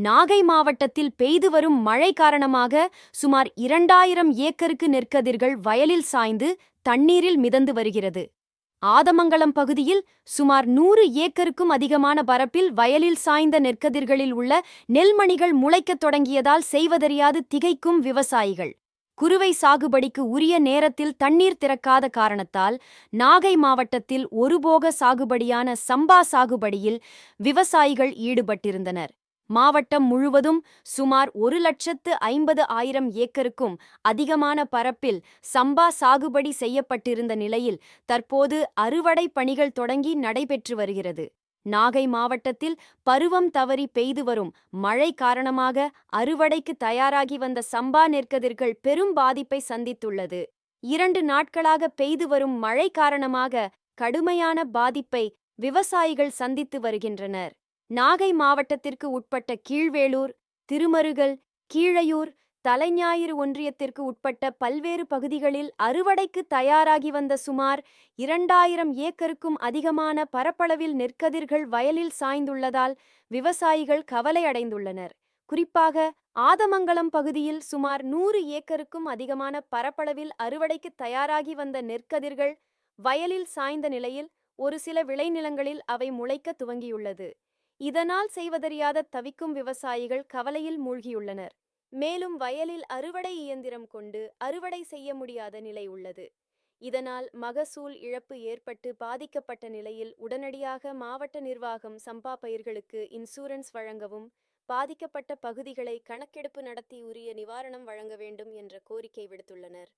நாகை மாவட்டத்தில் பெய்து வரும் மழை காரணமாக சுமார் 2000 ஏக்கருக்கு நெற்கதிர்கள் வயலில் சாய்ந்து தண்ணீரில் மிதந்து வருகிறது. ஆதமங்கலம் பகுதியில் சுமார் 100 ஏக்கருக்கும் அதிகமான பரப்பில் வயலில் சாய்ந்த நெற்கதிர்களில் உள்ள நெல்மணிகள் முளைக்கத் தொடங்கியதால் செய்வதறியாது திகைக்கும் விவசாயிகள். குறுவை சாகுபடிக்கு உரிய நேரத்தில் தண்ணீர் திறக்காத காரணத்தால் நாகை மாவட்டத்தில் ஒருபோக சாகுபடியான சம்பா சாகுபடியில் விவசாயிகள் ஈடுபட்டிருந்தனர். மாவட்டம் முழுவதும் சுமார் 1,50,000 ஏக்கருக்கும் அதிகமான பரப்பில் சம்பா சாகுபடி செய்யப்பட்டிருந்த நிலையில் தற்போது அறுவடை பணிகள் தொடங்கி நடைபெற்று வருகிறது. நாகை மாவட்டத்தில் பருவம் தவறி பெய்து வரும் மழை காரணமாக அறுவடைக்கு தயாராகி வந்த சம்பா நெற்கதிர்கள் பெரும் பாதிப்பை சந்தித்துள்ளது. 2 நாட்களாக பெய்து வரும் மழை காரணமாக கடுமையான பாதிப்பை விவசாயிகள் சந்தித்து வருகின்றனர். நாகை மாவட்டத்திற்கு உட்பட்ட கீழ்வேளூர், திருமருகல், கீழையூர், தலைஞாயிறு ஒன்றியத்திற்கு உட்பட்ட பல்வேறு பகுதிகளில் அறுவடைக்கு தயாராகி வந்த சுமார் 2000 ஏக்கருக்கும் அதிகமான பரப்பளவில் நெற்கதிர்கள் வயலில் சாய்ந்துள்ளதால் விவசாயிகள் கவலை அடைந்துள்ளனர். குறிப்பாக ஆதமங்கலம் பகுதியில் சுமார் 100 ஏக்கருக்கும் அதிகமான பரப்பளவில் அறுவடைக்கு தயாராகி வந்த நெற்கதிர்கள் வயலில் சாய்ந்த நிலையில் ஒரு சில விளைநிலங்களில் அவை முளைக்க துவங்கியுள்ளது. இதனால் செய்வதறியாத தவிக்கும் விவசாயிகள் கவலையில் மூழ்கியுள்ளனர். மேலும் வயலில் அறுவடை இயந்திரம் கொண்டு அறுவடை செய்ய முடியாத நிலை உள்ளது. இதனால் மகசூல் இழப்பு ஏற்பட்டு பாதிக்கப்பட்ட நிலையில் உடனடியாக மாவட்ட நிர்வாகம் சம்பா பயிர்களுக்கு இன்சூரன்ஸ் வழங்கவும், பாதிக்கப்பட்ட பகுதிகளை கணக்கெடுப்பு நடத்தி உரிய நிவாரணம் வழங்க வேண்டும் என்ற கோரிக்கை விடுத்துள்ளனர்.